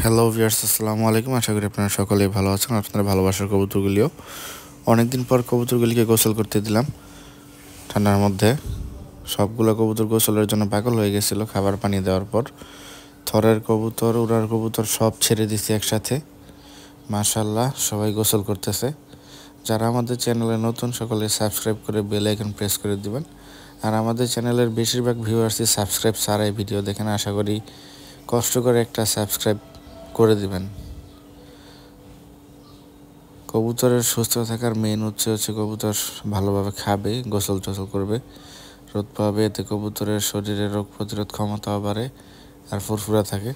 Hello viewers, আসসালামু আলাইকুম। আশা করি আপনারা সকলেই ভালো আছেন। আপনাদের ভালোবাসার কবুতরগুলিও অনেকদিন পর কবুতরগুলিকে গোসল করতে দিলাম ঠান্ডার মধ্যে। সবগুলো কবুতর গোসলের জন্য পাগল হয়ে গেছিলো খাবার পানি দেওয়ার পর। থরের কবুতর, উড়ার কবুতর সব ছেড়ে দিছি একসাথে। মাশাআল্লাহ, সবাই গোসল করতেছে। যারা আমাদের চ্যানেলে নতুন, সকলে সাবস্ক্রাইব করে বেল আইকন প্রেস করে দিবেন। আর আমাদের চ্যানেলের বেশিরভাগ ভিউয়ার্সই সাবস্ক্রাইব ছাড়াই ভিডিও দেখেন। আশা করি কষ্ট করে একটা সাবস্ক্রাইব করে দিবেন। কবুতরের সুস্থ থাকার মেইন হচ্ছে কবুতর ভালোভাবে খাবে, গোসল টোসল করবে, রোদ পাবে, এতে কবুতরের শরীরে রোগ প্রতিরোধ ক্ষমতাও বাড়ে আর ফুরফুরা থাকে।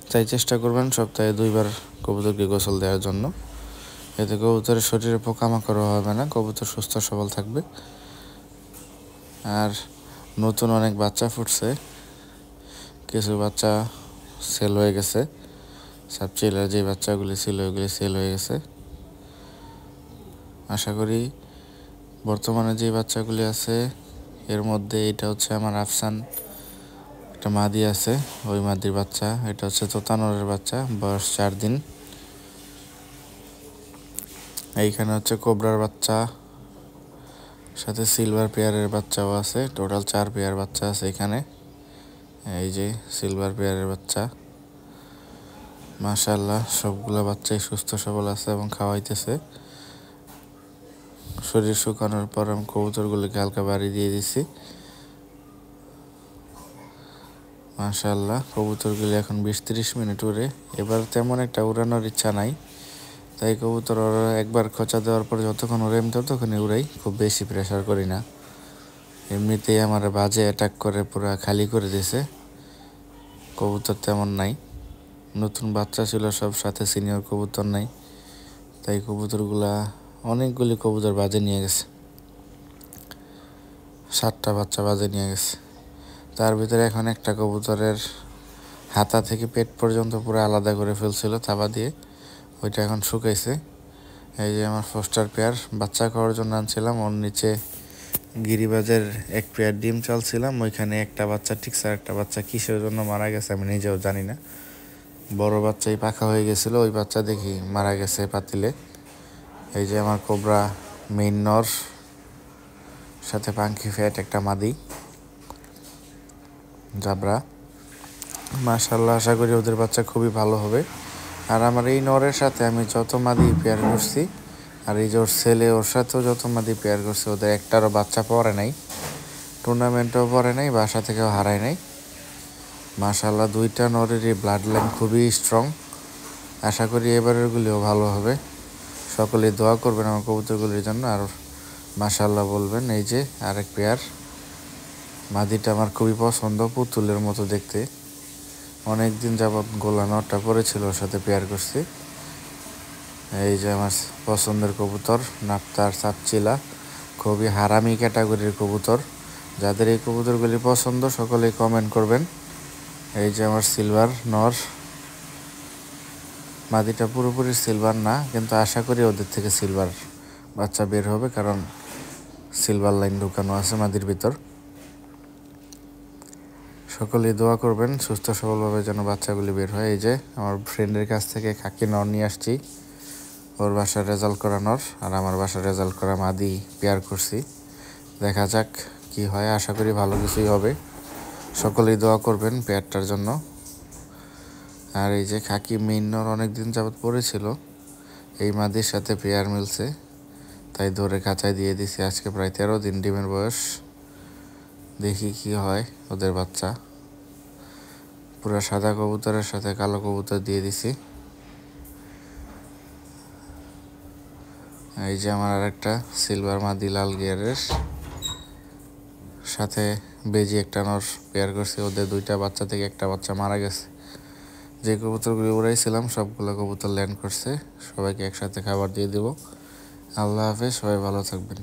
তাই চেষ্টা করবেন সপ্তাহে 2 বার কবুতরকে গোসল দেওয়ার জন্য। এতে কবুতরের শরীরে পোকামাকড়ও হবে না, কবুতর সুস্থ সবল থাকবে। আর নতুন অনেক বাচ্চা ফুটছে, কিছু বাচ্চা সেল হয়ে গেছে। সাবচিলার যে বাচ্চাগুলি ছিল ওগুলি সেল হয়ে গেছে। আশা করি বর্তমানে যে বাচ্চাগুলি আছে এর মধ্যে এটা হচ্ছে আমার আফসান, একটা মাদি আছে, ওই মাদির বাচ্চা। এটা হচ্ছে তোতানরের বাচ্চা, বয়স 4 দিন। এইখানে হচ্ছে কোবরার বাচ্চা, সাথে সিলভার পেয়ারের বাচ্চাও আছে। টোটাল 4 পেয়ার বাচ্চা আছে এখানে। এই যে সিলভার পেয়ারের বাচ্চা। মাশাআল্লাহ, সবগুলো বাচ্চাই সুস্থ সবল আছে এবং খাওয়াইতেছে। শরীর শুকানোর পর আমি কবুতরগুলিকে হালকা বাড়ি দিয়ে দিছি। মাশাআল্লাহ, কবুতরগুলি এখন 20-30 মিনিট উড়ে। এবার তেমন একটা উড়ানোর ইচ্ছা নাই, তাই কবুতর ওরা একবার খোঁচা দেওয়ার পর যতক্ষণ উড়ে আমি ততক্ষণই উড়াই, খুব বেশি প্রেশার করি না। এমনিতেই আমার বাজে অ্যাটাক করে পুরো খালি করে দিয়েছে। কবুতর তেমন নাই, নতুন বাচ্চা ছিল সব, সাথে সিনিয়র কবুতর নাই, তাই কবুতরগুলা অনেকগুলি কবুতর বাজে নিয়ে গেছে। 7টা বাচ্চা বাজে নিয়ে গেছে। তার ভিতরে এখন একটা কবুতরের হাতা থেকে পেট পর্যন্ত পুরো আলাদা করে ফেলছিল থাবা দিয়ে, ওইটা এখন শুকাইছে। এই যে আমার ফস্টার পেয়ার, বাচ্চা খাওয়ার জন্য আনছিলাম, ওর নিচে গিরিবাজের এক পেয়ার ডিম চালছিলাম, ওইখানে একটা বাচ্চা ঠিকছে, আর একটা বাচ্চা কিসের জন্য মারা গেছে আমি নিজেও জানি না। বড় বাচ্চাই পাখা হয়ে গেছিলো, ওই বাচ্চা দেখি মারা গেছে পাতিলে। এই যে আমার কোবরা মেইন নর, সাথে পাঙ্কি ফ্যাট একটা মাদি জাবরা। মাশাআল্লাহ, আশা করি ওদের বাচ্চা খুবই ভালো হবে। আর আমার এই নরের সাথে আমি যত মাদি পেয়ার করছি, আর এই যে ওর ছেলে, ওর সাথেও যত মাদি পেয়ার করছি, ওদের একটারও বাচ্চা পড়ে নাই, টুর্নামেন্টেও পড়ে নাই, বাসা থেকেও হারায় নাই। মাশাআল্লাহ, 2টা নরেরই ব্লাড লাইন খুবই স্ট্রং। আশা করি এবারেরগুলিও ভালো হবে। সকলেই দোয়া করবেন আমার কবুতরগুলির জন্য, আর মাশাআল্লাহ বলবেন। এই যে আরেক পেয়ার মাদিটা আমার খুবই পছন্দ, পুতুলের মতো দেখতে। অনেক দিন যাবৎ গোলা নটটা পড়েছিল, ওর সাথে পেয়ার করছি। এই যে আমার পছন্দের কবুতর নাপ্তার সাপচিলা, খুবই হারামি ক্যাটাগরির কবুতর। যাদের এই কবুতরগুলি পছন্দ সকলেই কমেন্ট করবেন। এই যে আমার সিলভার নর, মাদিটা পুরোপুরি সিলভার না, কিন্তু আশা করি ওদের থেকে সিলভার বাচ্চা বের হবে, কারণ সিলভার লাইন ঢুকানো আছে মাদির ভিতর। সকলেই দোয়া করবেন সুস্থ সবলভাবে যেন বাচ্চাগুলি বের হয়। এই যে আমার ফ্রেন্ডের কাছ থেকে খাকি নর নিয়ে আসছি, ওর বাসার রেজাল্ট করা নর, আর আমার বাসার রেজাল্ট করা মাদি পেয়ার করছি। দেখা যাক কি হয়, আশা করি ভালো কিছুই হবে। সকলেই দোয়া করবেন পেয়ারটার জন্য। আর এই যে খাকি মেইন নর অনেক দিন যাবৎ পড়েছিল, এই মাদির সাথে পেয়ার মিলছে, তাই ধরে খাঁচায় দিয়ে দিছি। আজকে প্রায় 13 দিন ডিমের বয়স, দেখি কি হয় ওদের বাচ্চা। পুরো সাদা কবুতরের সাথে কালো কবুতর দিয়ে দিছি। এই যে আমার আরেকটা সিলভার মাদি লাল গিয়ারের সাথে বেজি একটা নর পেয়ার করছি। ওদের 2টা বাচ্চা থেকে একটা বাচ্চা মারা গেছে। যে কবুতরগুলি উড়াইছিলাম সবগুলো কবুতর ল্যান্ড করছে। সবাইকে একসাথে খাবার দিয়ে দেব। আল্লাহ হাফেজ, সবাই ভালো থাকবেন।